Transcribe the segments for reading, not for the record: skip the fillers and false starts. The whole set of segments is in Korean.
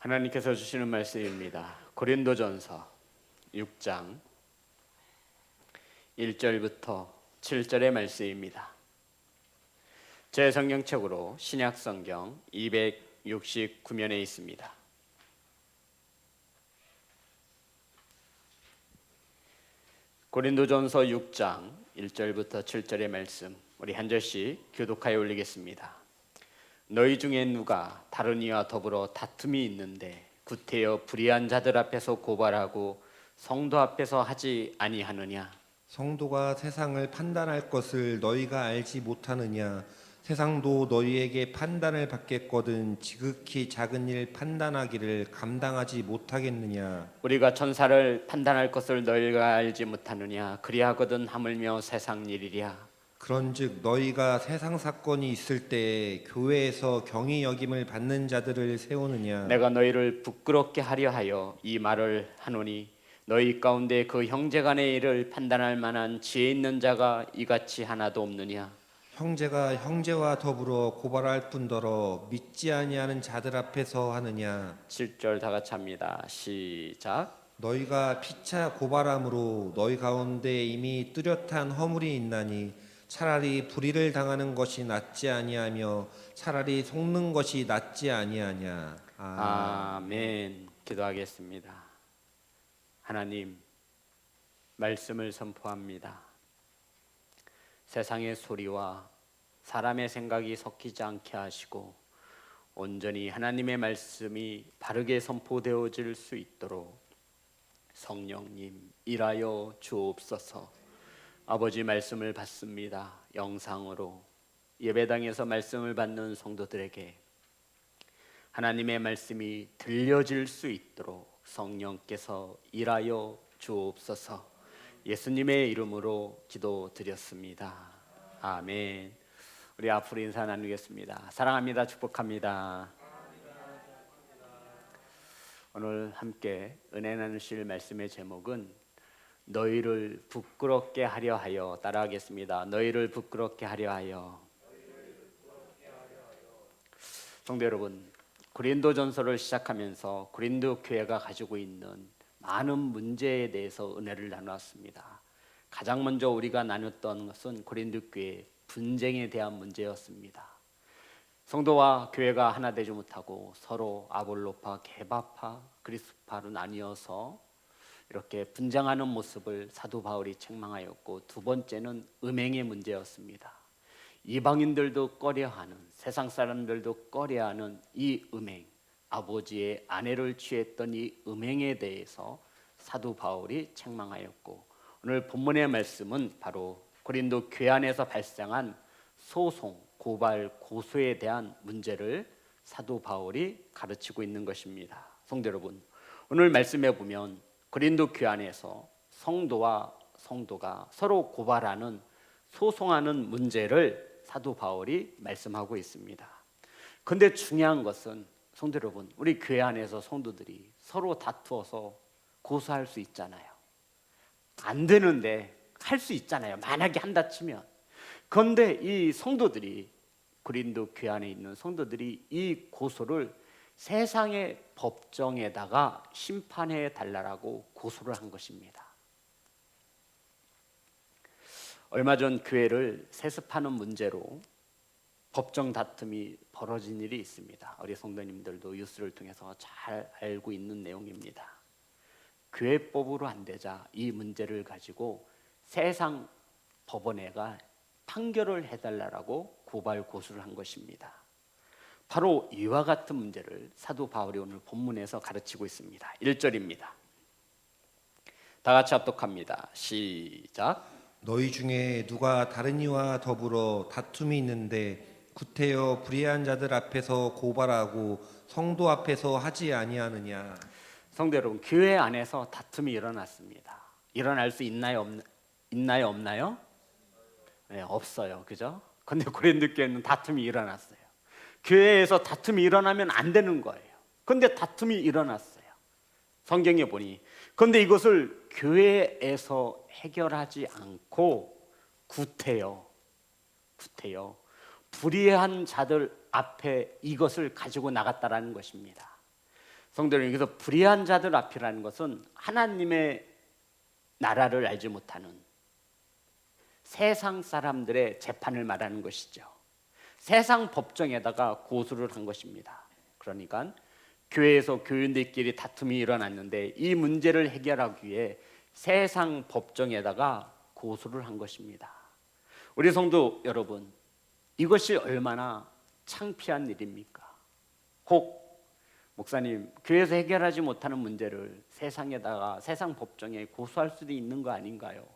하나님께서 주시는 말씀입니다. 고린도전서 6장 1절부터 7절의 말씀입니다. 제 성경책으로 신약성경 269면에 있습니다. 고린도전서 6장 1절부터 7절의 말씀, 우리 한 절씩 교독하여 올리겠습니다. 너희 중에 누가 다른 이와 더불어 다툼이 있는데 구태여 불의한 자들 앞에서 고발하고 성도 앞에서 하지 아니하느냐? 성도가 세상을 판단할 것을 너희가 알지 못하느냐? 세상도 너희에게 판단을 받겠거든 지극히 작은 일 판단하기를 감당하지 못하겠느냐? 우리가 천사를 판단할 것을 너희가 알지 못하느냐? 그리하거든 하물며 세상 일이랴. 그런즉 너희가 세상 사건이 있을 때 교회에서 경히 여김을 받는 자들을 세우느냐? 내가 너희를 부끄럽게 하려 하여 이 말을 하노니 너희 가운데 그 형제간의 일을 판단할 만한 지혜 있는 자가 이같이 하나도 없느냐? 형제가 형제와 더불어 고발할 뿐더러 믿지 아니하는 자들 앞에서 하느냐? 7절 다 같이 합니다. 시작. 너희가 피차 고발함으로 너희 가운데 이미 뚜렷한 허물이 있나니 차라리 불의를 당하는 것이 낫지 아니하며 차라리 속는 것이 낫지 아니하냐. 아멘. 기도하겠습니다. 하나님, 말씀을 선포합니다. 세상의 소리와 사람의 생각이 섞이지 않게 하시고 온전히 하나님의 말씀이 바르게 선포되어질 수 있도록 성령님 일하여 주옵소서. 아버지, 말씀을 받습니다. 영상으로 예배당에서 말씀을 받는 성도들에게 하나님의 말씀이 들려질 수 있도록 성령께서 일하여 주옵소서. 예수님의 이름으로 기도드렸습니다. 아멘. 우리 앞으로 인사 나누겠습니다. 사랑합니다. 축복합니다. 오늘 함께 은혜 나누실 말씀의 제목은 너희를 부끄럽게 하려 하여, 따라하겠습니다. 너희를 부끄럽게 하려 하여. 성도 여러분, 고린도전서를 시작하면서 고린도 교회가 가지고 있는 많은 문제에 대해서 은혜를 나누었습니다. 가장 먼저 우리가 나눴던 것은 고린도 교회의 분쟁에 대한 문제였습니다. 성도와 교회가 하나 되지 못하고 서로 아볼로파, 게바파, 그리스파로 나뉘어서 이렇게 분쟁하는 모습을 사도 바울이 책망하였고, 두 번째는 음행의 문제였습니다. 이방인들도 꺼려하는, 세상 사람들도 꺼려하는 이 음행, 아버지의 아내를 취했던 이 음행에 대해서 사도 바울이 책망하였고, 오늘 본문의 말씀은 바로 고린도 교회 안에서 발생한 소송, 고발, 고소에 대한 문제를 사도 바울이 가르치고 있는 것입니다. 성도 여러분, 오늘 말씀에 보면 고린도 교회 안에서 성도와 성도가 서로 고발하는, 소송하는 문제를 사도 바울이 말씀하고 있습니다. 그런데 중요한 것은 성도 여러분, 우리 교회 안에서 성도들이 서로 다투어서 고소할 수 있잖아요. 안 되는데 할 수 있잖아요. 만약에 한다 치면. 그런데 이 성도들이, 고린도 교회 안에 있는 성도들이 이 고소를 세상의 법정에다가 심판해 달라고 고소를 한 것입니다. 얼마 전 교회를 세습하는 문제로 법정 다툼이 벌어진 일이 있습니다. 우리 성도님들도 뉴스를 통해서 잘 알고 있는 내용입니다. 교회법으로 안 되자 이 문제를 가지고 세상 법원에가 판결을 해달라고 고발 고소를 한 것입니다. 바로 이와 같은 문제를 사도 바울이 오늘 본문에서 가르치고 있습니다. 1절입니다. 다 같이 합독합니다. 시작. 너희 중에 누가 다른 이와 더불어 다툼이 있는데 구태여 불의한 자들 앞에서 고발하고 성도 앞에서 하지 아니하느냐? 성도 여러분, 교회 안에서 다툼이 일어났습니다. 일어날 수 있나요? 없나요? 네, 없어요. 그죠? 근데 고린도 교회는 다툼이 일어났어요. 교회에서 다툼이 일어나면 안 되는 거예요. 그런데 다툼이 일어났어요. 성경에 보니. 그런데 이것을 교회에서 해결하지 않고 구태여 불의한 자들 앞에 이것을 가지고 나갔다라는 것입니다. 성도 여러분, 여기서 불의한 자들 앞이라는 것은 하나님의 나라를 알지 못하는 세상 사람들의 재판을 말하는 것이죠. 세상 법정에다가 고소를 한 것입니다. 그러니까 교회에서 교인들끼리 다툼이 일어났는데 이 문제를 해결하기 위해 세상 법정에다가 고소를 한 것입니다. 우리 성도 여러분, 이것이 얼마나 창피한 일입니까? 혹 목사님, 교회에서 해결하지 못하는 문제를 세상에다가 세상 법정에 고소할 수도 있는 거 아닌가요?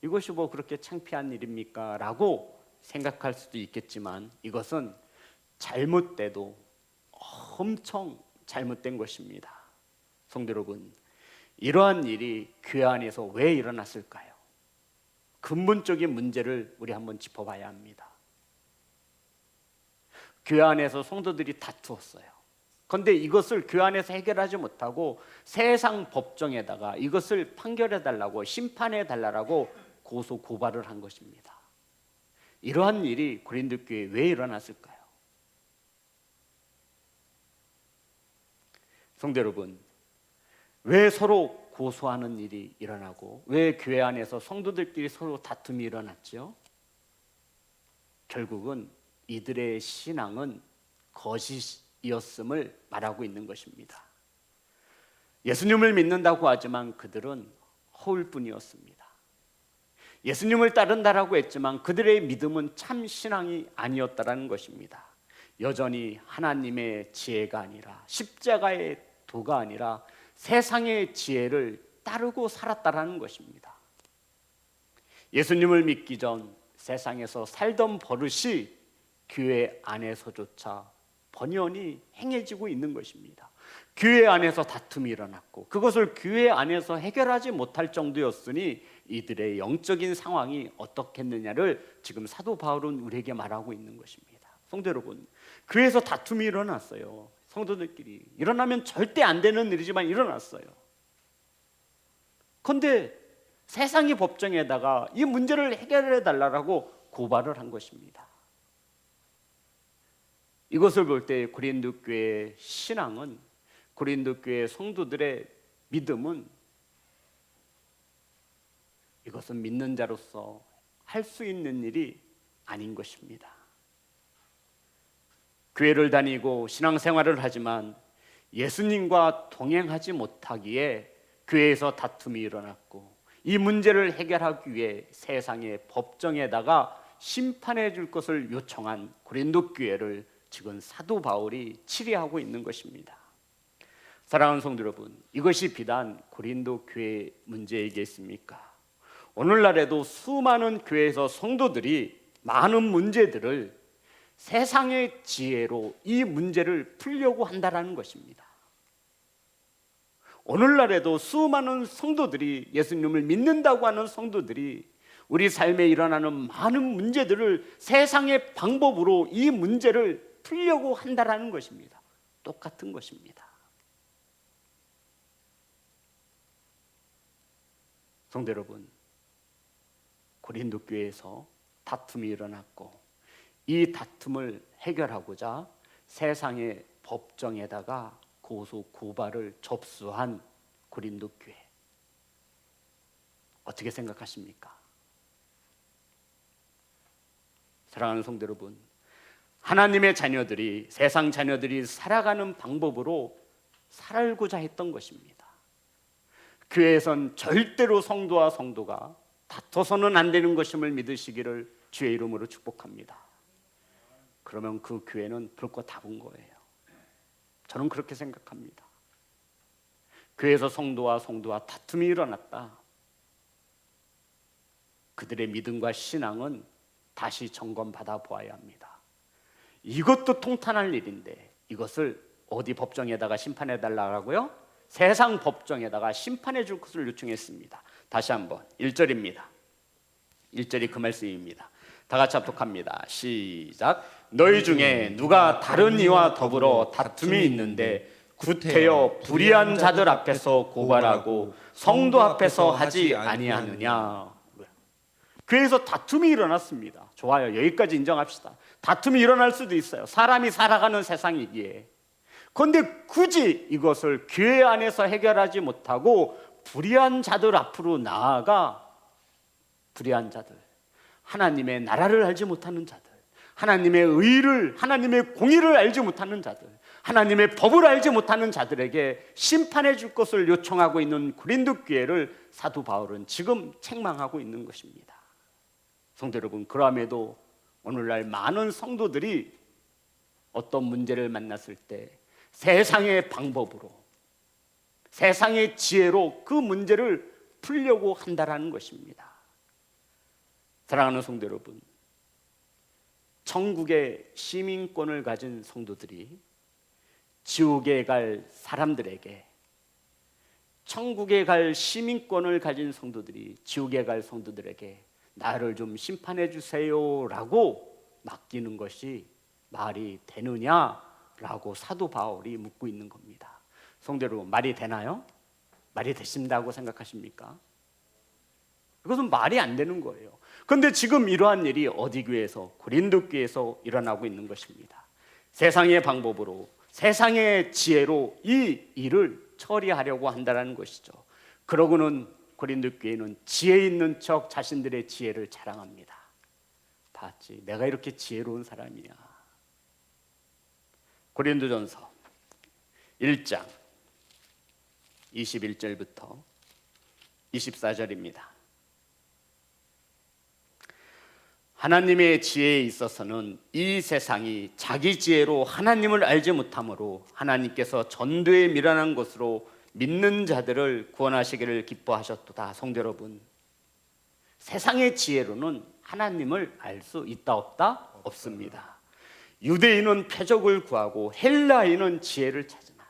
이것이 뭐 그렇게 창피한 일입니까? 라고 생각할 수도 있겠지만 이것은 잘못돼도 엄청 잘못된 것입니다. 성도 여러분, 이러한 일이 교회 안에서 왜 일어났을까요? 근본적인 문제를 우리 한번 짚어봐야 합니다. 교회 안에서 성도들이 다투었어요. 그런데 이것을 교회 안에서 해결하지 못하고 세상 법정에다가 이것을 판결해 달라고, 심판해 달라고 고소 고발을 한 것입니다. 이러한 일이 고린도 교회에 왜 일어났을까요? 성도 여러분, 왜 서로 고소하는 일이 일어나고 왜 교회 안에서 성도들끼리 서로 다툼이 일어났죠? 결국은 이들의 신앙은 거짓이었음을 말하고 있는 것입니다. 예수님을 믿는다고 하지만 그들은 허울 뿐이었습니다. 예수님을 따른다라고 했지만 그들의 믿음은 참 신앙이 아니었다라는 것입니다. 여전히 하나님의 지혜가 아니라 십자가의 도가 아니라 세상의 지혜를 따르고 살았다라는 것입니다. 예수님을 믿기 전 세상에서 살던 버릇이 교회 안에서조차 번연히 행해지고 있는 것입니다. 교회 안에서 다툼이 일어났고 그것을 교회 안에서 해결하지 못할 정도였으니 이들의 영적인 상황이 어떻겠느냐를 지금 사도 바울은 우리에게 말하고 있는 것입니다. 성도 여러분, 교회에서 다툼이 일어났어요. 성도들끼리 일어나면 절대 안 되는 일이지만 일어났어요. 그런데 세상의 법정에다가 이 문제를 해결해 달라고 고발을 한 것입니다. 이것을 볼 때 고린도 교회의 신앙은, 고린도 교회 성도들의 믿음은 이것은 믿는 자로서 할 수 있는 일이 아닌 것입니다. 교회를 다니고 신앙생활을 하지만 예수님과 동행하지 못하기에 교회에서 다툼이 일어났고 이 문제를 해결하기 위해 세상의 법정에다가 심판해 줄 것을 요청한 고린도 교회를 지금 사도 바울이 치리하고 있는 것입니다. 사랑하는 성도 여러분, 이것이 비단 고린도 교회 문제이겠습니까? 오늘날에도 수많은 교회에서 성도들이 많은 문제들을 세상의 지혜로 이 문제를 풀려고 한다는 것입니다. 오늘날에도 수많은 성도들이, 예수님을 믿는다고 하는 성도들이 우리 삶에 일어나는 많은 문제들을 세상의 방법으로 이 문제를 풀려고 한다는 것입니다. 똑같은 것입니다. 성도 여러분, 고린도 교회에서 다툼이 일어났고 이 다툼을 해결하고자 세상의 법정에다가 고소 고발을 접수한 고린도 교회, 어떻게 생각하십니까? 사랑하는 성도 여러분, 하나님의 자녀들이, 세상 자녀들이 살아가는 방법으로 살고자 했던 것입니다. 교회에선 절대로 성도와 성도가 다퉈서는 안 되는 것임을 믿으시기를 주의 이름으로 축복합니다. 그러면 그 교회는 불꽃 다 본 거예요. 저는 그렇게 생각합니다. 교회에서 성도와 다툼이 일어났다. 그들의 믿음과 신앙은 다시 점검받아 보아야 합니다. 이것도 통탄할 일인데 이것을 어디 법정에다가 심판해 달라고요? 세상 법정에다가 심판해 줄 것을 요청했습니다. 다시 한번 1절입니다. 1절이 그 말씀입니다. 다 같이 합독합니다. 시작. 너희 중에 누가 다른 이와 더불어 다툼이 있는데 구태여 불의한 자들 앞에서 고발하고 성도 앞에서 하지 아니하느냐. 교회에서 다툼이 일어났습니다. 좋아요. 여기까지 인정합시다. 다툼이 일어날 수도 있어요. 사람이 살아가는 세상이기에. 그런데 굳이 이것을 교회 안에서 해결하지 못하고 불의한 자들 앞으로 나아가, 불의한 자들, 하나님의 나라를 알지 못하는 자들, 하나님의 의를, 하나님의 공의를 알지 못하는 자들, 하나님의 법을 알지 못하는 자들에게 심판해 줄 것을 요청하고 있는 고린도 교회를 사도 바울은 지금 책망하고 있는 것입니다. 성도 여러분, 그럼에도 오늘날 많은 성도들이 어떤 문제를 만났을 때 세상의 방법으로, 세상의 지혜로 그 문제를 풀려고 한다라는 것입니다. 사랑하는 성도 여러분, 천국의 시민권을 가진 성도들이 지옥에 갈 사람들에게, 천국에 갈 시민권을 가진 성도들이 지옥에 갈 성도들에게 나를 좀 심판해 주세요라고 맡기는 것이 말이 되느냐라고 사도 바울이 묻고 있는 겁니다. 성도 여러분, 말이 되나요? 말이 되신다고 생각하십니까? 이것은 말이 안 되는 거예요. 그런데 지금 이러한 일이 어디 교회에서, 고린도 교회에서 일어나고 있는 것입니다. 세상의 방법으로, 세상의 지혜로 이 일을 처리하려고 한다는 것이죠. 그러고는 고린도 교회는 지혜 있는 척 자신들의 지혜를 자랑합니다. 봤지, 내가 이렇게 지혜로운 사람이야. 고린도전서 1장 21절부터 24절입니다. 하나님의 지혜에 있어서는 이 세상이 자기 지혜로 하나님을 알지 못하므로 하나님께서 전도에 미련한 것으로 믿는 자들을 구원하시기를 기뻐하셨도다. 성도 여러분, 세상의 지혜로는 하나님을 알 수 있다 없다? 없습니다. 유대인은 표적을 구하고 헬라인은 지혜를 찾으나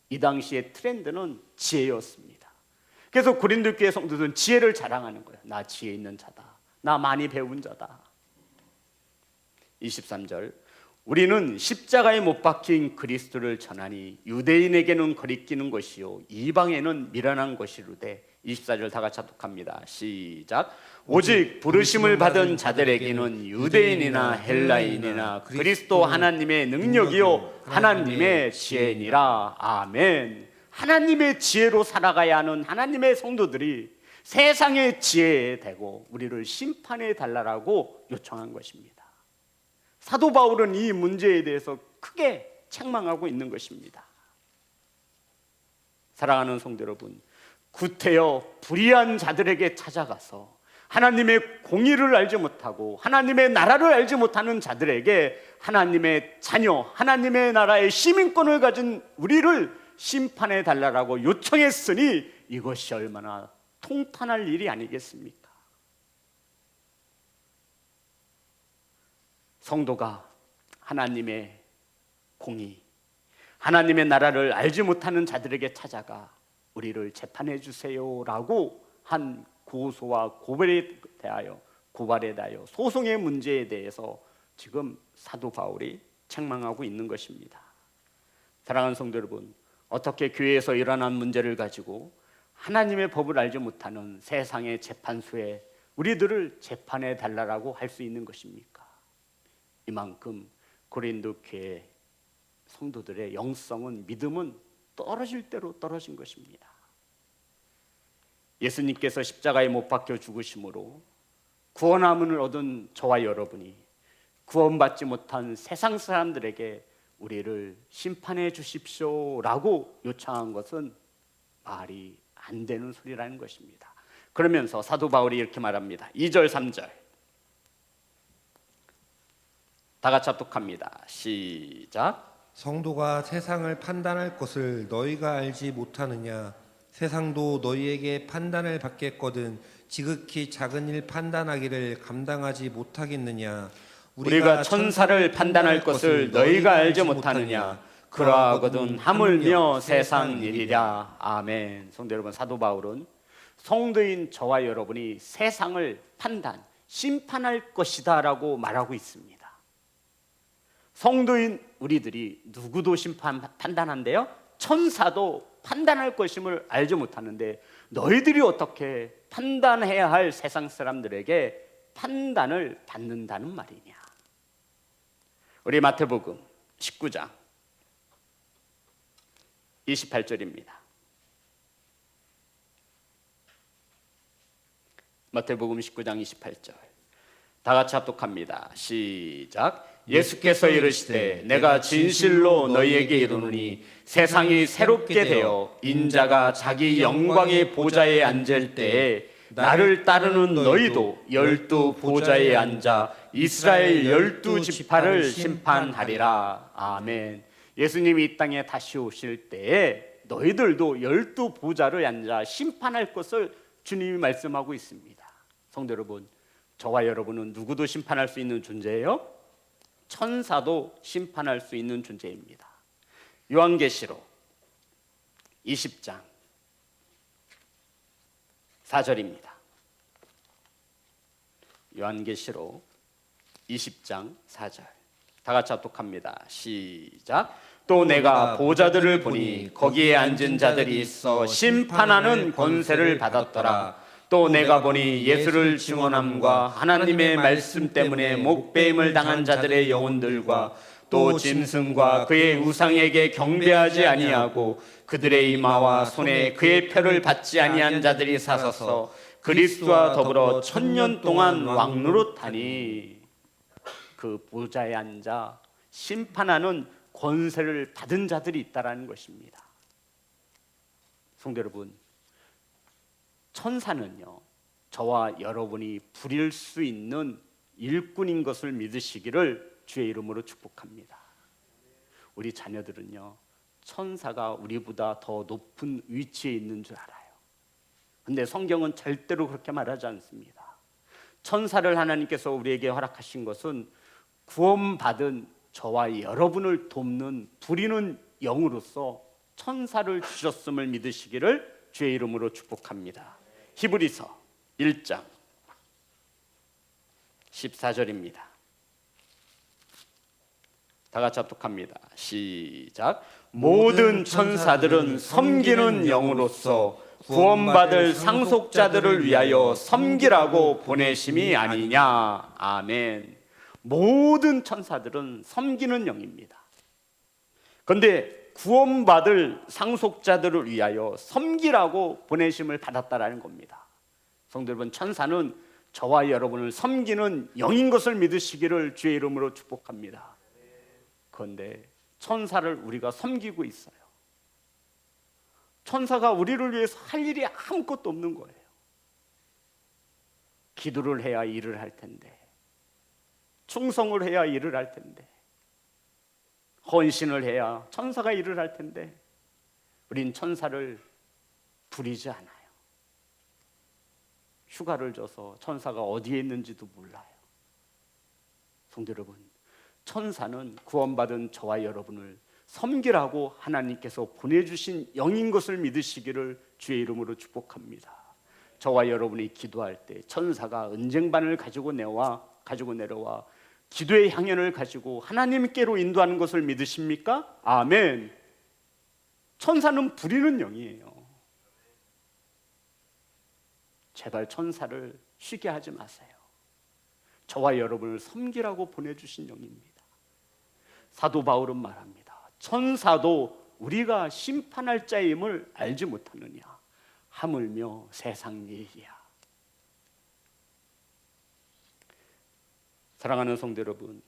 이 당시의 트렌드는 지혜였습니다. 그래서 고린도 교회 성도들은 지혜를 자랑하는 거예요. 나 지혜 있는 자다, 나 많이 배운 자다. 23절, 우리는 십자가에 못 박힌 그리스도를 전하니 유대인에게는 거리끼는 것이요 이방에는 미련한 것이로되. 24절 다 같이 합독합니다. 시작. 오직 부르심을 받은 자들에게는 유대인이나 헬라인이나 그리스도 하나님의 능력이요 하나님의 지혜니라. 아멘. 하나님의 지혜로 살아가야 하는 하나님의 성도들이 세상의 지혜에 대고 우리를 심판해 달라고 요청한 것입니다. 사도 바울은 이 문제에 대해서 크게 책망하고 있는 것입니다. 사랑하는 성도 여러분, 구태여 불의한 자들에게 찾아가서 하나님의 공의를 알지 못하고 하나님의 나라를 알지 못하는 자들에게 하나님의 자녀, 하나님의 나라의 시민권을 가진 우리를 심판해 달라고 요청했으니 이것이 얼마나 통탄할 일이 아니겠습니까? 성도가 하나님의 공의, 하나님의 나라를 알지 못하는 자들에게 찾아가 우리를 재판해 주세요라고 한 고소와 고발에 대하여 소송의 문제에 대해서 지금 사도 바울이 책망하고 있는 것입니다. 사랑하는 성도 여러분, 어떻게 교회에서 일어난 문제를 가지고 하나님의 법을 알지 못하는 세상의 재판소에 우리들을 재판해 달라고 할 수 있는 것입니까? 이만큼 고린도 교회 성도들의 영성은, 믿음은 떨어질 대로 떨어진 것입니다. 예수님께서 십자가에 못 박혀 죽으심으로 구원함을 얻은 저와 여러분이 구원받지 못한 세상 사람들에게 우리를 심판해 주십시오라고 요청한 것은 말이 안 되는 소리라는 것입니다. 그러면서 사도 바울이 이렇게 말합니다. 2절 3절 다 같이 합독합니다. 시작. 성도가 세상을 판단할 것을 너희가 알지 못하느냐? 세상도 너희에게 판단을 받겠거든 지극히 작은 일 판단하기를 감당하지 못하겠느냐? 우리가 천사를 판단할 것을 너희가 알지 못하느냐? 그러하거든 하물며 세상 일이랴. 아멘. 성도 여러분, 사도 바울은 성도인 저와 여러분이 세상을 심판할 것이다 라고 말하고 있습니다. 성도인 우리들이 누구도 판단한대요? 천사도 판단할 것임을 알지 못하는데 너희들이 어떻게 판단해야 할 세상 사람들에게 판단을 받는다는 말이냐? 우리 마태복음 19장 28절입니다. 마태복음 19장 28절. 다 같이 합독합니다. 시작. 예수께서 이르시되 내가 진실로 너희에게 이르노니 세상이 새롭게 되어 인자가 자기 영광의 보좌에 앉을 때에 나를 따르는 너희도 12 보좌에 앉아 이스라엘 12지파를 심판하리라. 아멘. 예수님이 이 땅에 다시 오실 때에 너희들도 12 보좌를 앉아 심판할 것을 주님이 말씀하고 있습니다. 성도 여러분, 저와 여러분은 누구도 심판할 수 있는 존재예요? 천사도 심판할 수 있는 존재입니다. 요한계시록 20장 4절입니다. 요한계시록 20장 4절. 다 같이 합독합니다. 시작. 또 내가 보좌들을 보니 거기에 앉은 자들이 있어 심판하는 권세를 받았더라. 또 내가 보니 예수를 증언함과 하나님의 말씀 때문에 목배임을 당한 자들의 영혼들과 또 짐승과 그의 우상에게 경배하지 아니하고 그들의 이마와 손에 그의 표를 받지 아니한 자들이 사서서 그리스도와 더불어 1000년 동안 왕노릇하니. 그 보좌에 앉아 심판하는 권세를 받은 자들이 있다라는 것입니다. 성도 여러분, 천사는요, 저와 여러분이 부릴 수 있는 일꾼인 것을 믿으시기를 주의 이름으로 축복합니다. 우리 자녀들은요, 천사가 우리보다 더 높은 위치에 있는 줄 알아요. 근데 성경은 절대로 그렇게 말하지 않습니다. 천사를 하나님께서 우리에게 허락하신 것은 구원받은 저와 여러분을 돕는 부리는 영으로서 천사를 주셨음을 믿으시기를 주의 이름으로 축복합니다. 히브리서 1장 14절입니다. 다 같이 합독합니다. 시작. 모든 천사들은 섬기는 영으로서 구원받을 상속자들을 위하여 섬기라고 보내심이 아니냐. 아멘. 모든 천사들은 섬기는 영입니다. 그런데 구원받을 상속자들을 위하여 섬기라고 보내심을 받았다라는 겁니다. 성도 여러분, 천사는 저와 여러분을 섬기는 영인 것을 믿으시기를 주의 이름으로 축복합니다. 그런데 천사를 우리가 섬기고 있어요. 천사가 우리를 위해서 할 일이 아무것도 없는 거예요. 기도를 해야 일을 할 텐데, 충성을 해야 일을 할 텐데, 헌신을 해야 천사가 일을 할 텐데, 우린 천사를 부리지 않아요. 휴가를 줘서 천사가 어디에 있는지도 몰라요. 성도 여러분, 천사는 구원받은 저와 여러분을 섬기라고 하나님께서 보내주신 영인 것을 믿으시기를 주의 이름으로 축복합니다. 저와 여러분이 기도할 때 천사가 은쟁반을 가지고 내려와 기도의 향연을 가지고 하나님께로 인도하는 것을 믿으십니까? 아멘. 천사는 부리는 영이에요. 제발 천사를 쉬게 하지 마세요. 저와 여러분을 섬기라고 보내주신 영입니다. 사도 바울은 말합니다. 천사도 우리가 심판할 자임을 알지 못하느냐. 하물며 세상 일이야. 사랑하는 성도 여러분,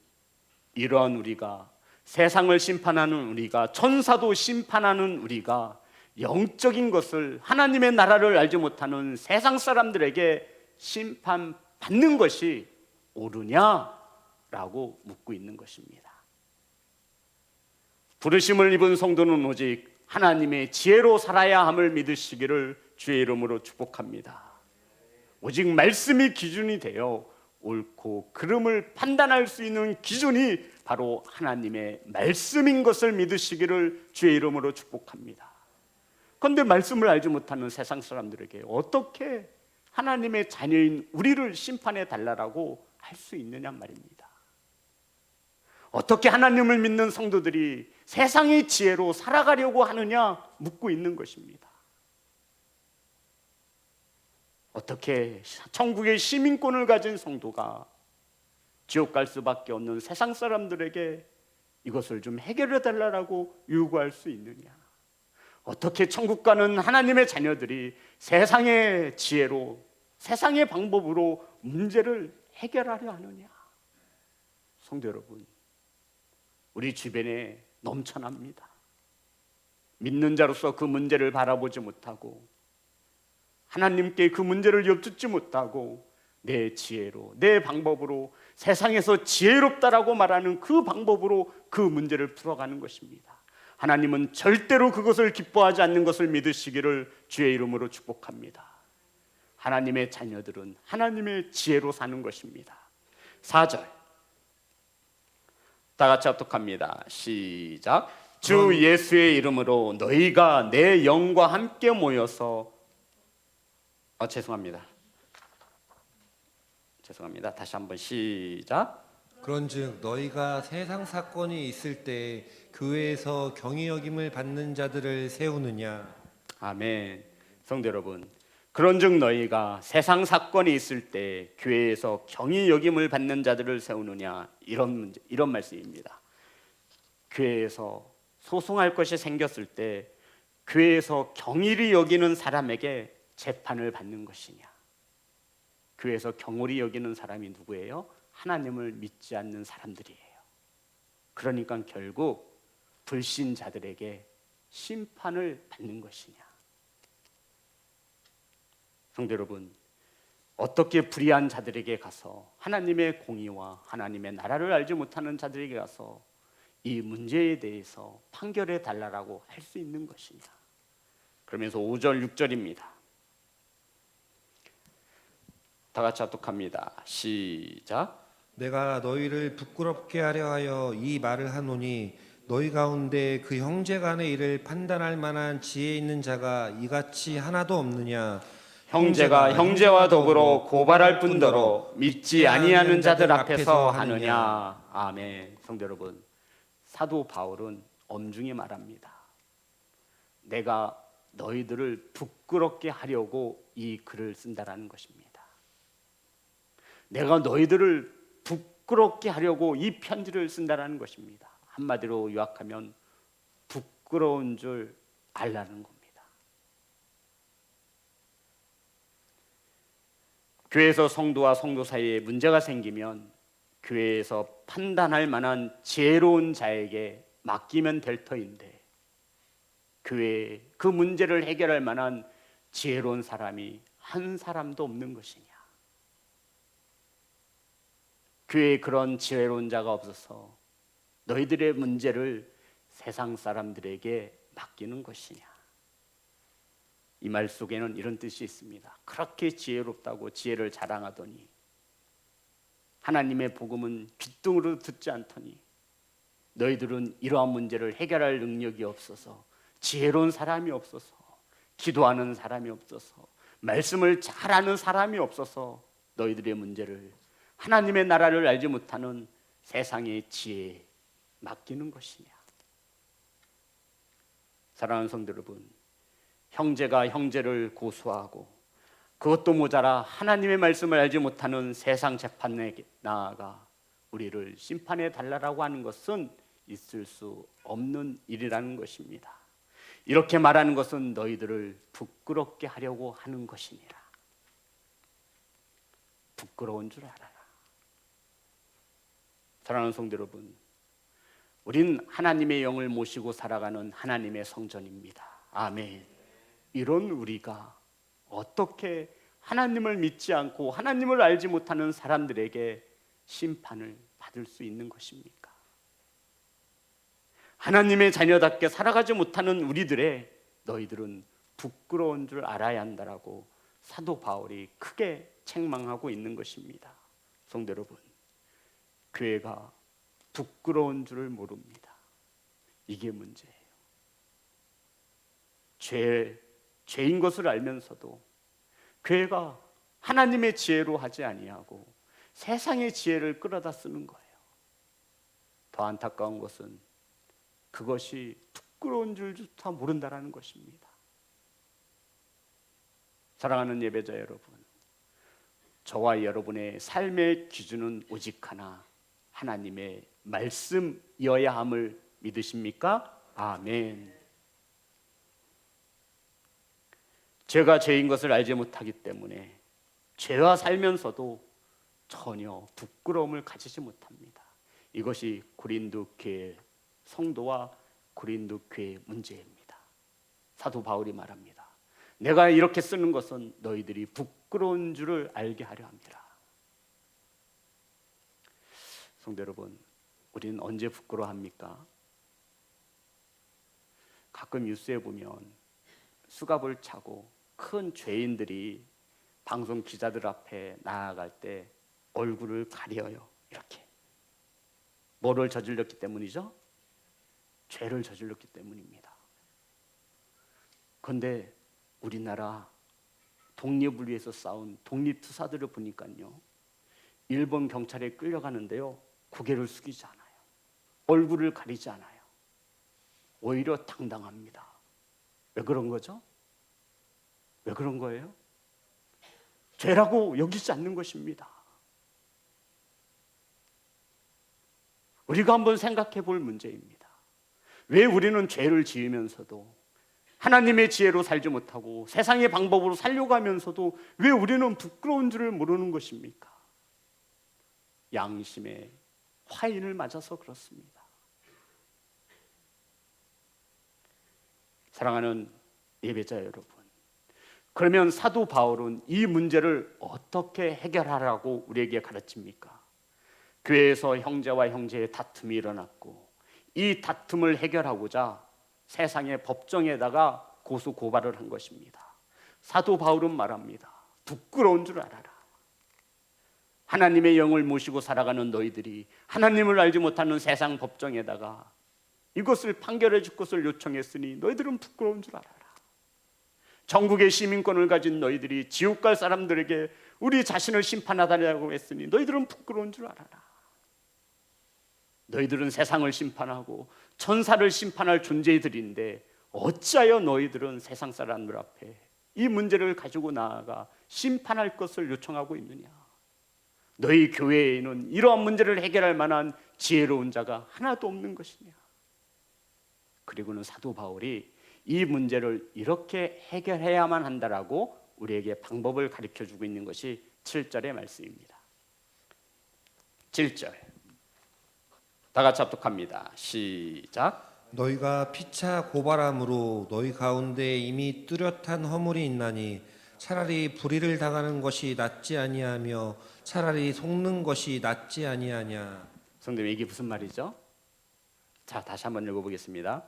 이러한 우리가, 세상을 심판하는 우리가, 천사도 심판하는 우리가 영적인 것을, 하나님의 나라를 알지 못하는 세상 사람들에게 심판받는 것이 옳으냐라고 묻고 있는 것입니다. 부르심을 입은 성도는 오직 하나님의 지혜로 살아야 함을 믿으시기를 주의 이름으로 축복합니다. 오직 말씀이 기준이 되어 옳고 그름을 판단할 수 있는 기준이 바로 하나님의 말씀인 것을 믿으시기를 주의 이름으로 축복합니다. 그런데 말씀을 알지 못하는 세상 사람들에게 어떻게 하나님의 자녀인 우리를 심판해 달라고 할 수 있느냐 말입니다. 어떻게 하나님을 믿는 성도들이 세상의 지혜로 살아가려고 하느냐 묻고 있는 것입니다. 어떻게 천국의 시민권을 가진 성도가 지옥 갈 수밖에 없는 세상 사람들에게 이것을 좀 해결해 달라고 요구할 수 있느냐? 어떻게 천국 가는 하나님의 자녀들이 세상의 지혜로, 세상의 방법으로 문제를 해결하려 하느냐? 성도 여러분, 우리 주변에 넘쳐납니다. 믿는 자로서 그 문제를 바라보지 못하고 하나님께 그 문제를 엿듣지 못하고 내 지혜로, 내 방법으로, 세상에서 지혜롭다라고 말하는 그 방법으로 그 문제를 풀어가는 것입니다. 하나님은 절대로 그것을 기뻐하지 않는 것을 믿으시기를 주의 이름으로 축복합니다. 하나님의 자녀들은 하나님의 지혜로 사는 것입니다. 4절 다 같이 합독합니다. 시작. 주 예수의 이름으로 너희가 내 영과 함께 모여서 죄송합니다. 다시 한번 시작. 그런즉 너희가 세상 사건이 있을 때 교회에서 경히 여김을 받는 자들을 세우느냐? 아멘. 성도 여러분, 그런즉 너희가 세상 사건이 있을 때 교회에서 경히 여김을 받는 자들을 세우느냐, 이런 말씀입니다. 교회에서 소송할 것이 생겼을 때 교회에서 경일이 여기는 사람에게 재판을 받는 것이냐? 교회에서 경홀히 여기는 사람이 누구예요? 하나님을 믿지 않는 사람들이에요. 그러니까 결국 불신자들에게 심판을 받는 것이냐? 성도 여러분, 어떻게 불의한 자들에게 가서, 하나님의 공의와 하나님의 나라를 알지 못하는 자들에게 가서 이 문제에 대해서 판결해 달라고 할 수 있는 것이냐? 그러면서 5절 6절입니다. 다 같이 합독합니다. 시작. 내가 너희를 부끄럽게 하려 하여 이 말을 하노니 너희 가운데 그 형제 간의 일을 판단할 만한 지혜 있는 자가 이같이 하나도 없느냐? 형제가 형제와 더불어 고발할 뿐더러 믿지 아니하는 자들 앞에서 하느냐? 아멘. 성도 여러분, 사도 바울은 엄중히 말합니다. 내가 너희들을 부끄럽게 하려고 이 글을 쓴다라는 것입니다. 내가 너희들을 부끄럽게 하려고 이 편지를 쓴다라는 것입니다. 한마디로 요약하면 부끄러운 줄 알라는 겁니다. 교회에서 성도와 성도 사이에 문제가 생기면 교회에서 판단할 만한 지혜로운 자에게 맡기면 될 터인데, 교회에 그 문제를 해결할 만한 지혜로운 사람이 한 사람도 없는 것이냐? 교회에 그런 지혜로운 자가 없어서 너희들의 문제를 세상 사람들에게 맡기는 것이냐? 이 말 속에는 이런 뜻이 있습니다. 그렇게 지혜롭다고 지혜를 자랑하더니 하나님의 복음은 귓등으로 듣지 않더니 너희들은 이러한 문제를 해결할 능력이 없어서, 지혜로운 사람이 없어서, 기도하는 사람이 없어서, 말씀을 잘하는 사람이 없어서 너희들의 문제를 하나님의 나라를 알지 못하는 세상의 지혜에 맡기는 것이냐? 사랑하는 성도 여러분, 형제가 형제를 고소하고 그것도 모자라 하나님의 말씀을 알지 못하는 세상 재판에 나아가 우리를 심판해 달라고 하는 것은 있을 수 없는 일이라는 것입니다. 이렇게 말하는 것은 너희들을 부끄럽게 하려고 하는 것이니라. 부끄러운 줄 알아라. 사랑하는 성도 여러분, 우린 하나님의 영을 모시고 살아가는 하나님의 성전입니다. 아멘. 이런 우리가 어떻게 하나님을 믿지 않고 하나님을 알지 못하는 사람들에게 심판을 받을 수 있는 것입니까? 하나님의 자녀답게 살아가지 못하는 우리들의 너희들은 부끄러운 줄 알아야 한다라고 사도 바울이 크게 책망하고 있는 것입니다. 성도 여러분, 교회가 부끄러운 줄을 모릅니다. 이게 문제예요. 죄인 것을 알면서도 교회가 하나님의 지혜로 하지 아니하고 세상의 지혜를 끌어다 쓰는 거예요. 더 안타까운 것은 그것이 부끄러운 줄조차 모른다라는 것입니다. 사랑하는 예배자 여러분, 저와 여러분의 삶의 기준은 오직 하나, 하나님의 말씀이어야 함을 믿으십니까? 아멘. 죄가 죄인 것을 알지 못하기 때문에 죄와 살면서도 전혀 부끄러움을 가지지 못합니다. 이것이 고린도 교회 성도와 고린도 교회의 문제입니다. 사도 바울이 말합니다. 내가 이렇게 쓰는 것은 너희들이 부끄러운 줄을 알게 하려 함이라. 성도 여러분, 우리는 언제 부끄러워합니까? 가끔 뉴스에 보면 수갑을 차고 큰 죄인들이 방송 기자들 앞에 나아갈 때 얼굴을 가려요. 이렇게. 뭐를 저질렀기 때문이죠? 죄를 저질렀기 때문입니다. 그런데 우리나라 독립을 위해서 싸운 독립투사들을 보니까요, 일본 경찰에 끌려가는데요, 고개를 숙이지 않아요. 얼굴을 가리지 않아요. 오히려 당당합니다. 왜 그런 거죠? 왜 그런 거예요? 죄라고 여기지 않는 것입니다. 우리가 한번 생각해 볼 문제입니다. 왜 우리는 죄를 지으면서도 하나님의 지혜로 살지 못하고 세상의 방법으로 살려고 하면서도 왜 우리는 부끄러운 줄을 모르는 것입니까? 양심의 화인을 맞아서 그렇습니다. 사랑하는 예배자 여러분, 그러면 사도 바울은 이 문제를 어떻게 해결하라고 우리에게 가르칩니까? 교회에서 형제와 형제의 다툼이 일어났고 이 다툼을 해결하고자 세상의 법정에다가 고소 고발을 한 것입니다. 사도 바울은 말합니다. 부끄러운 줄 알아라. 하나님의 영을 모시고 살아가는 너희들이 하나님을 알지 못하는 세상 법정에다가 이것을 판결해 줄 것을 요청했으니 너희들은 부끄러운 줄 알아라. 전국의 시민권을 가진 너희들이 지옥 갈 사람들에게 우리 자신을 심판하다라고 했으니 너희들은 부끄러운 줄 알아라. 너희들은 세상을 심판하고 천사를 심판할 존재들인데 어찌하여 너희들은 세상 사람들 앞에 이 문제를 가지고 나아가 심판할 것을 요청하고 있느냐? 너희 교회에는 이러한 문제를 해결할 만한 지혜로운 자가 하나도 없는 것이냐? 그리고는 사도 바울이 이 문제를 이렇게 해결해야만 한다라고 우리에게 방법을 가르쳐주고 있는 것이 7절의 말씀입니다. 7절 다 같이 합독합니다. 시작. 너희가 피차 고발함으로 너희 가운데 이미 뚜렷한 허물이 있나니 차라리 불의를 당하는 것이 낫지 아니하며 차라리 속는 것이 낫지 아니하냐. 성도님, 이게 무슨 말이죠? 자, 다시 한번 읽어보겠습니다.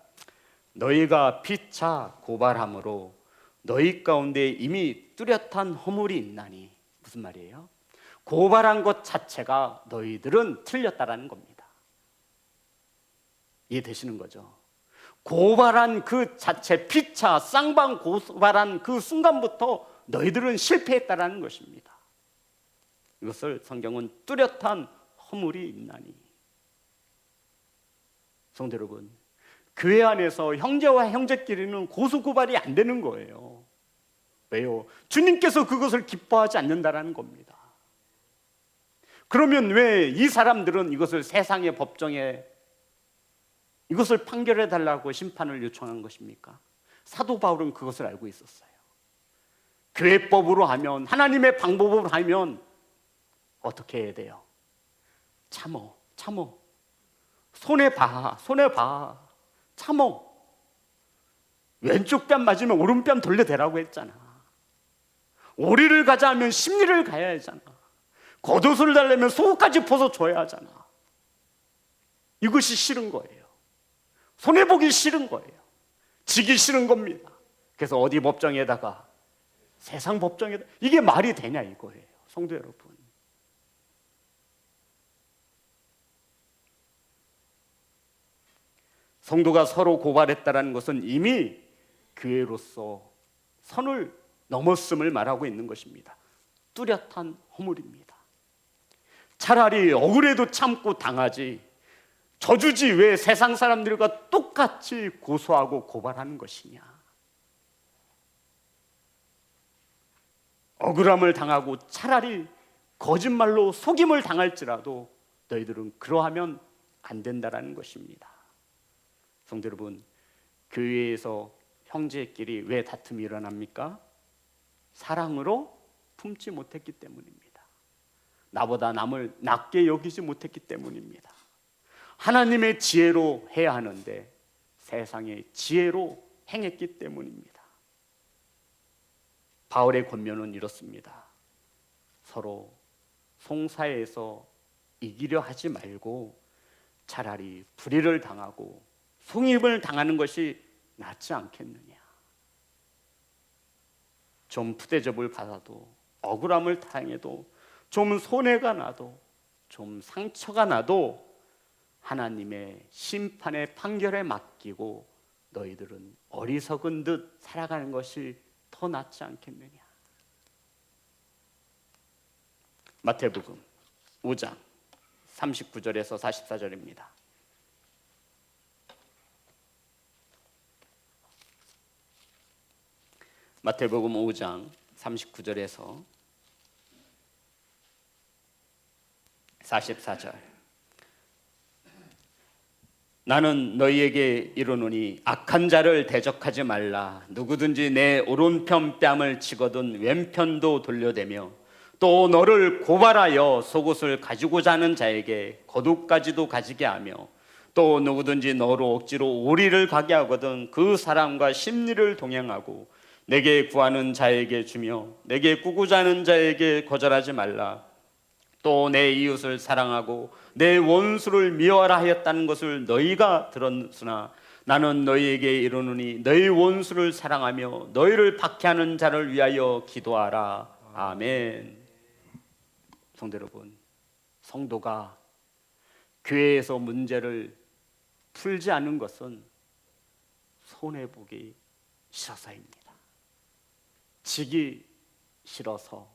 너희가 피차 고발함으로 너희 가운데 이미 뚜렷한 허물이 있나니, 무슨 말이에요? 고발한 것 자체가 너희들은 틀렸다라는 겁니다. 이해되시는 거죠? 고발한 그 자체, 피차 쌍방 고발한 그 순간부터 너희들은 실패했다라는 것입니다. 이것을 성경은 뚜렷한 허물이 있나니. 성도 여러분, 교회 안에서 형제와 형제끼리는 고소고발이 안 되는 거예요. 왜요? 주님께서 그것을 기뻐하지 않는다라는 겁니다. 그러면 왜 이 사람들은 이것을 세상의 법정에 이것을 판결해 달라고 심판을 요청한 것입니까? 사도 바울은 그것을 알고 있었어요. 교회법으로 하면, 하나님의 방법으로 하면 어떻게 해야 돼요? 참어. 손해봐. 참어. 왼쪽 뺨 맞으면 오른뺨 돌려대라고 했잖아. 오리를 가자 하면 십리를 가야 하잖아. 겉옷을 달려면 속옷까지 벗어줘야 하잖아. 이것이 싫은 거예요. 손해보기 싫은 거예요. 지기 싫은 겁니다. 그래서 어디 법정에다가, 세상 법정에다, 이게 말이 되냐 이거예요. 성도 여러분, 성도가 서로 고발했다는 것은 이미 교회로서 선을 넘었음을 말하고 있는 것입니다. 뚜렷한 허물입니다. 차라리 억울해도 참고 당하지, 저주지 왜 세상 사람들과 똑같이 고소하고 고발하는 것이냐? 억울함을 당하고 차라리 거짓말로 속임을 당할지라도 너희들은 그러하면 안 된다라는 것입니다. 성도 여러분, 교회에서 형제끼리 왜 다툼이 일어납니까? 사랑으로 품지 못했기 때문입니다. 나보다 남을 낮게 여기지 못했기 때문입니다. 하나님의 지혜로 해야 하는데 세상의 지혜로 행했기 때문입니다. 바울의 권면은 이렇습니다. 서로 송사해서 이기려 하지 말고 차라리 불의를 당하고 속임을 당하는 것이 낫지 않겠느냐. 좀 푸대접을 받아도, 억울함을 당해도, 좀 손해가 나도, 좀 상처가 나도 하나님의 심판의 판결에 맡기고 너희들은 어리석은 듯 살아가는 것이 더 낫지 않겠느냐. 마태복음 5장 39절에서 44절입니다. 마태복음 5장 39절에서 44절. 나는 너희에게 이르노니 악한 자를 대적하지 말라. 누구든지 내 오른편 뺨을 치거든 왼편도 돌려대며 또 너를 고발하여 속옷을 가지고자 하는 자에게 겉옷까지도 가지게 하며 또 누구든지 너로 억지로 오리를 가게 하거든 그 사람과 심리를 동행하고 내게 구하는 자에게 주며 내게 꾸고자 하는 자에게 거절하지 말라. 또 내 이웃을 사랑하고 내 원수를 미워하라 하였다는 것을 너희가 들었으나 나는 너희에게 이르노니 너희 원수를 사랑하며 너희를 박해하는 자를 위하여 기도하라. 아멘. 성도 여러분, 성도가 교회에서 문제를 풀지 않은 것은 손해보기 싫어서입니다. 지기 싫어서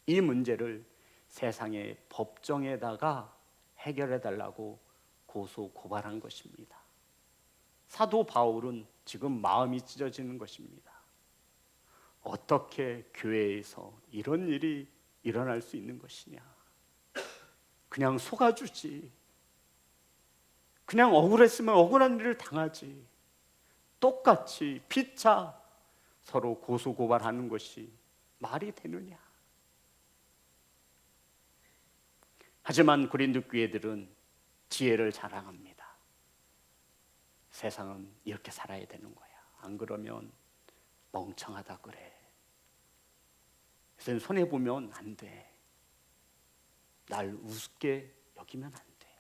이 문제를 세상의 법정에다가 해결해 달라고 고소 고발한 것입니다. 사도 바울은 지금 마음이 찢어지는 것입니다. 어떻게 교회에서 이런 일이 일어날 수 있는 것이냐. 그냥 속아주지. 그냥 억울했으면 억울한 일을 당하지. 똑같이 피차 서로 고소 고발하는 것이 말이 되느냐. 하지만 고린도 교회들은 지혜를 자랑합니다. 세상은 이렇게 살아야 되는 거야. 안 그러면 멍청하다 그래. 그래서 손해보면 안 돼. 날 우습게 여기면 안 돼.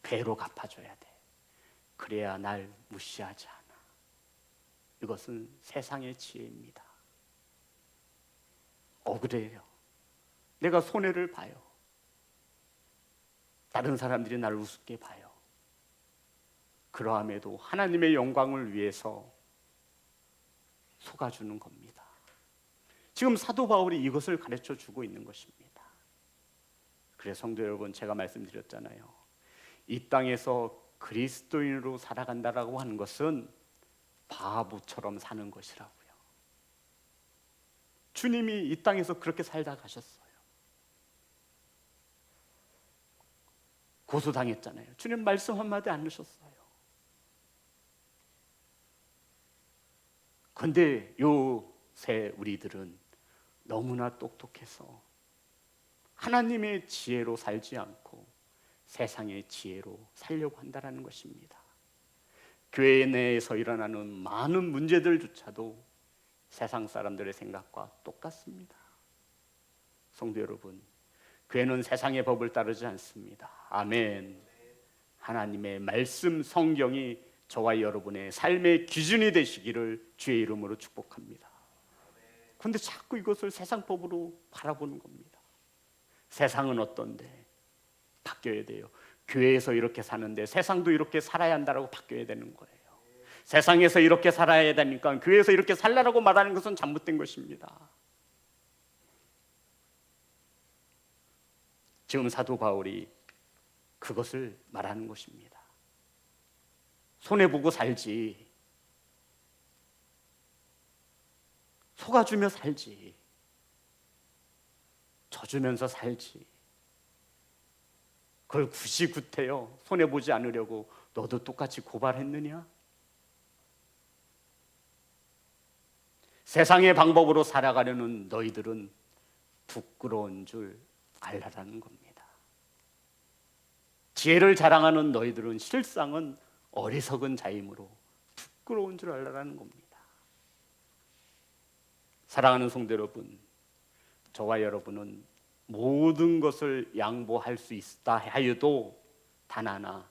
배로 갚아줘야 돼. 그래야 날 무시하지 않아. 이것은 세상의 지혜입니다. 억울해요. 내가 손해를 봐요. 다른 사람들이 나를 우습게 봐요. 그러함에도 하나님의 영광을 위해서 속아주는 겁니다. 지금 사도 바울이 이것을 가르쳐 주고 있는 것입니다. 그래서 성도 여러분, 제가 말씀드렸잖아요. 이 땅에서 그리스도인으로 살아간다라고 하는 것은 바보처럼 사는 것이라고요. 주님이 이 땅에서 그렇게 살다 가셨어요. 고소당했잖아요. 주님 말씀 한마디 안 하셨어요. 그런데 요새 우리들은 너무나 똑똑해서 하나님의 지혜로 살지 않고 세상의 지혜로 살려고 한다는 것입니다. 교회 내에서 일어나는 많은 문제들조차도 세상 사람들의 생각과 똑같습니다. 성도 여러분, 교회는 세상의 법을 따르지 않습니다. 아멘. 하나님의 말씀 성경이 저와 여러분의 삶의 기준이 되시기를 주의 이름으로 축복합니다. 그런데 자꾸 이것을 세상 법으로 바라보는 겁니다. 세상은 어떤데? 바뀌어야 돼요. 교회에서 이렇게 사는데 세상도 이렇게 살아야 한다고 바뀌어야 되는 거예요. 세상에서 이렇게 살아야 되니까 교회에서 이렇게 살라라고 말하는 것은 잘못된 것입니다. 지금 사도 바울이 그것을 말하는 것입니다. 손해보고 살지. 속아주며 살지. 져주면서 살지. 그걸 굳이 구태여 손해보지 않으려고 너도 똑같이 고발했느냐? 세상의 방법으로 살아가려는 너희들은 부끄러운 줄 알라라는 겁니다. 지혜를 자랑하는 너희들은 실상은 어리석은 자이므로 부끄러운 줄 알라라는 겁니다. 사랑하는 성도 여러분, 저와 여러분은 모든 것을 양보할 수 있다 하여도 단 하나,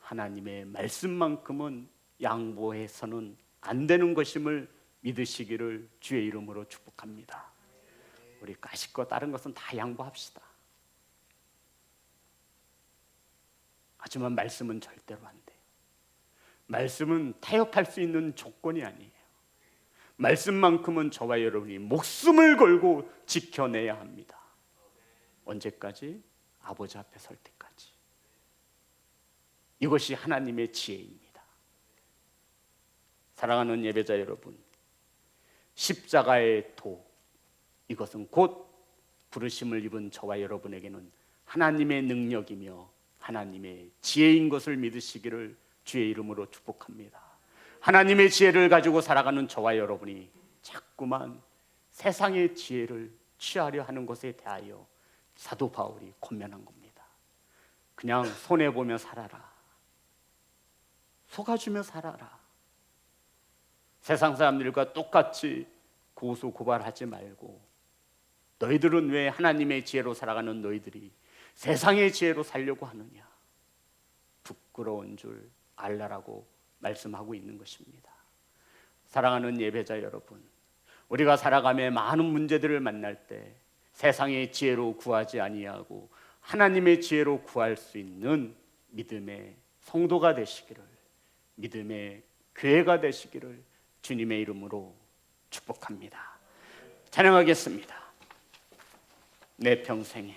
하나님의 말씀만큼은 양보해서는 안 되는 것임을 믿으시기를 주의 이름으로 축복합니다. 우리 가식과 다른 것은 다 양보합시다. 하지만 말씀은 절대로 안 돼요. 말씀은 타협할 수 있는 조건이 아니에요. 말씀만큼은 저와 여러분이 목숨을 걸고 지켜내야 합니다. 언제까지? 아버지 앞에 설 때까지. 이것이 하나님의 지혜입니다. 사랑하는 예배자 여러분, 십자가의 도, 이것은 곧 부르심을 입은 저와 여러분에게는 하나님의 능력이며 하나님의 지혜인 것을 믿으시기를 주의 이름으로 축복합니다. 하나님의 지혜를 가지고 살아가는 저와 여러분이 자꾸만 세상의 지혜를 취하려 하는 것에 대하여 사도 바울이 권면한 겁니다. 그냥 손해보며 살아라. 속아주며 살아라. 세상 사람들과 똑같이 고소고발하지 말고, 너희들은 왜 하나님의 지혜로 살아가는 너희들이 세상의 지혜로 살려고 하느냐? 부끄러운 줄 알라라고 말씀하고 있는 것입니다. 사랑하는 예배자 여러분, 우리가 살아가며 많은 문제들을 만날 때 세상의 지혜로 구하지 아니하고 하나님의 지혜로 구할 수 있는 믿음의 성도가 되시기를, 믿음의 교회가 되시기를 주님의 이름으로 축복합니다. 찬양하겠습니다. 내 평생에